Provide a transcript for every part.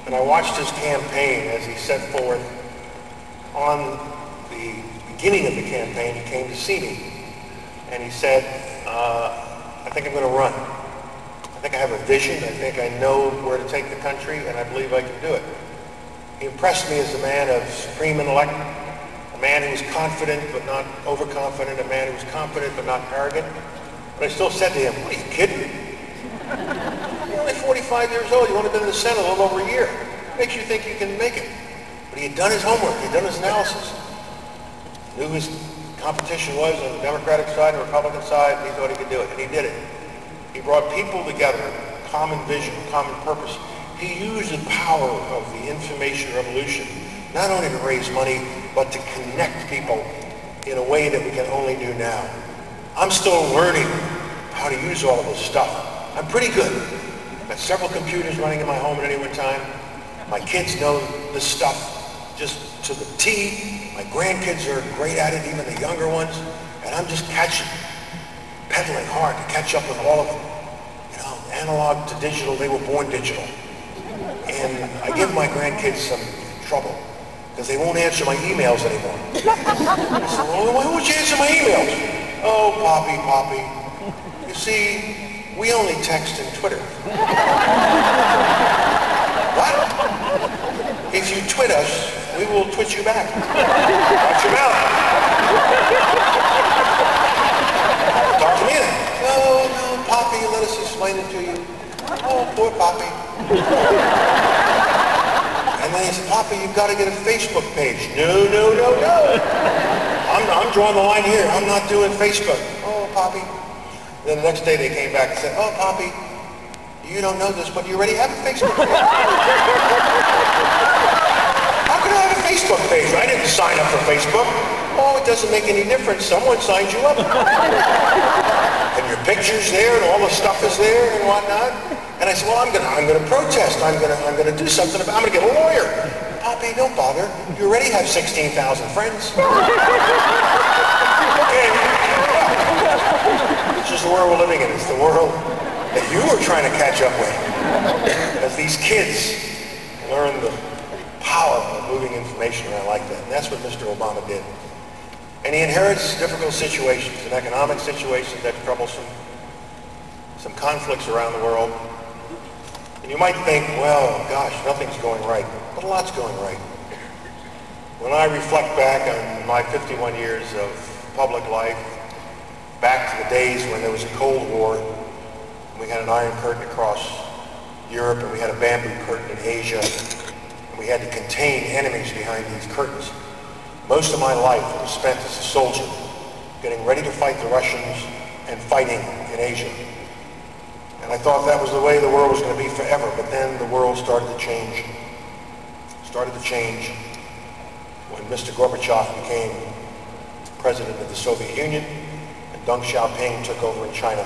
And I watched his campaign as he set forth. On the beginning of the campaign, he came to see me, and he said, I think I'm going to run. I think I have a vision. I think I know where to take the country, and I believe I can do it. He impressed me as a man of supreme intellect, a man who was confident but not overconfident, a man who was confident but not arrogant. But I still said to him, what are you kidding? You're only 45 years old. You've only been in the Senate a little over a year. What makes you think you can make it? But he had done his homework. He had done his analysis. Knew his competition was on the Democratic side and the Republican side, and he thought he could do it, and he did it. He brought people together, common vision, common purpose. He used the power of the information revolution, not only to raise money, but to connect people in a way that we can only do now. I'm still learning how to use all of this stuff. I'm pretty good. I've got several computers running in my home at any one time. My kids know this stuff just to the T. My grandkids are great at it, even the younger ones. And I'm just pedaling hard to catch up with all of them. You know, analog to digital, they were born digital. And I give my grandkids some trouble because they won't answer my emails anymore. I said, well, why won't you answer my emails? Oh, Poppy. You see, we only text and Twitter. What? If you twit us, we will twit you back. Watch your mouth. Talk to me then. No, Poppy, let us explain it to you. Oh, poor Poppy. And then he said, Poppy, you've got to get a Facebook page. No. I'm drawing the line here. I'm not doing Facebook. Oh, Poppy. Then the next day they came back and said, oh, Poppy, you don't know this, but you already have a Facebook page. How could I have a Facebook page? I didn't sign up for Facebook. Oh, it doesn't make any difference. Someone signed you up. And your picture's there and all the stuff is there and whatnot. And I said, well, I'm gonna protest. I'm gonna do something about it. I'm gonna get a lawyer. Poppy, don't bother. You already have 16,000 friends. Okay. This is the world we're living in. It's the world that you are trying to catch up with. As these kids learn the power of moving information around like that. And that's what Mr. Obama did. And he inherits difficult situations, and economic situations that are troublesome, some conflicts around the world. And you might think, well, gosh, nothing's going right. But a lot's going right. When I reflect back on my 51 years of public life, back to the days when there was a Cold War, and we had an Iron Curtain across Europe, and we had a bamboo curtain in Asia, and we had to contain enemies behind these curtains. Most of my life was spent as a soldier, getting ready to fight the Russians and fighting in Asia. And I thought that was the way the world was going to be forever, but then the world started to change. When Mr. Gorbachev became president of the Soviet Union and Deng Xiaoping took over in China.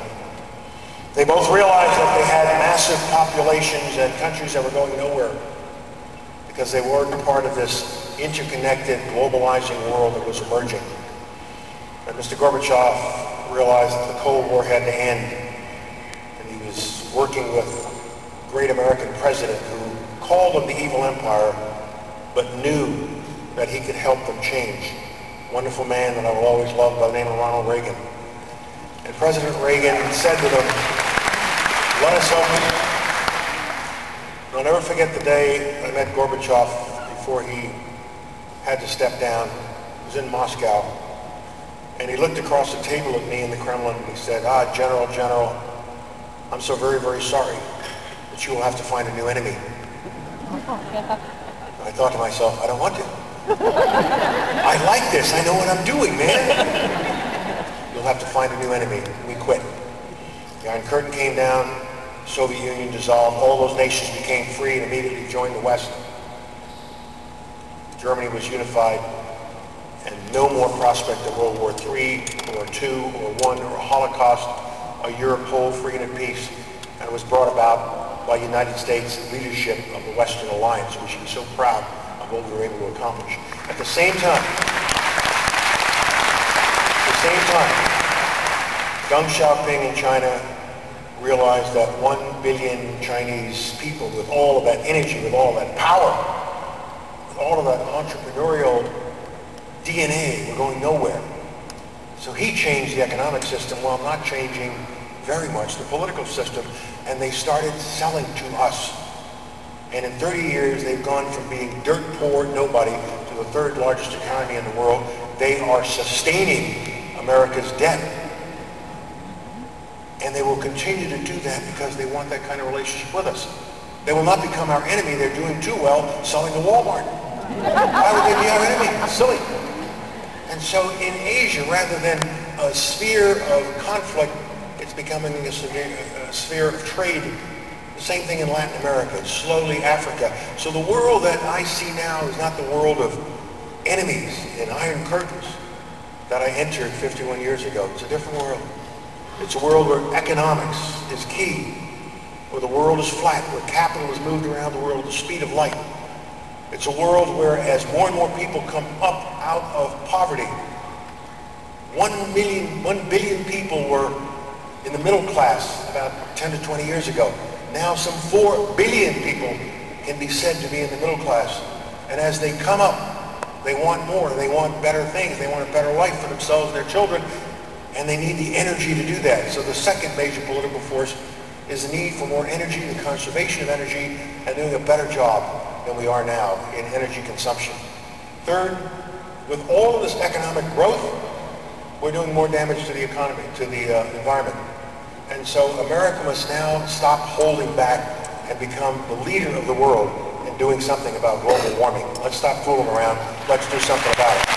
They both realized that they had massive populations and countries that were going nowhere because they weren't part of this interconnected, globalizing world that was emerging. And Mr. Gorbachev realized that the Cold War had to end. And he was working with a great American president who called them the evil empire, but knew that he could help them change. Wonderful man that I will always love by the name of Ronald Reagan. And President Reagan said to them, let us help you. I'll never forget the day I met Gorbachev before he had to step down. He was in Moscow. And he looked across the table at me in the Kremlin and he said, General, I'm so very, very sorry, but you will have to find a new enemy. And I thought to myself, I don't want to. I like this. I know what I'm doing, man. You'll have to find a new enemy. We quit. The Iron Curtain came down, the Soviet Union dissolved, all those nations became free and immediately joined the West. Germany was unified, and no more prospect of World War III, or II, or I, or a Holocaust, a Europe whole, free and at peace. And it was brought about by United States leadership of the Western Alliance. We should be so proud of what we were able to accomplish. At the same time, Deng Xiaoping in China realized that 1 billion Chinese people with all of that energy, with all of that power, with all of that entrepreneurial DNA were going nowhere. So he changed the economic system while not changing very much the political system, and they started selling to us. And in 30 years, they've gone from being dirt poor nobody to the third largest economy in the world. They are sustaining America's debt. And they will continue to do that because they want that kind of relationship with us. They will not become our enemy. They're doing too well selling to Walmart. Why would they be our enemy? It's silly. And so in Asia, rather than a sphere of conflict, it's becoming a sphere of trade. The same thing in Latin America, slowly Africa. So the world that I see now is not the world of enemies and iron curtains that I entered 51 years ago. It's a different world. It's a world where economics is key, where the world is flat, where capital is moved around the world at the speed of light. It's a world where as more and more people come up out of poverty, 1 billion people were in the middle class about 10 to 20 years ago. Now some 4 billion people can be said to be in the middle class. And as they come up, they want more, they want better things, they want a better life for themselves and their children, and they need the energy to do that. So the second major political force is the need for more energy, the conservation of energy, and doing a better job than we are now in energy consumption. Third, with all of this economic growth, we're doing more damage to the economy, to the environment. And so America must now stop holding back and become the leader of the world in doing something about global warming. Let's stop fooling around. Let's do something about it.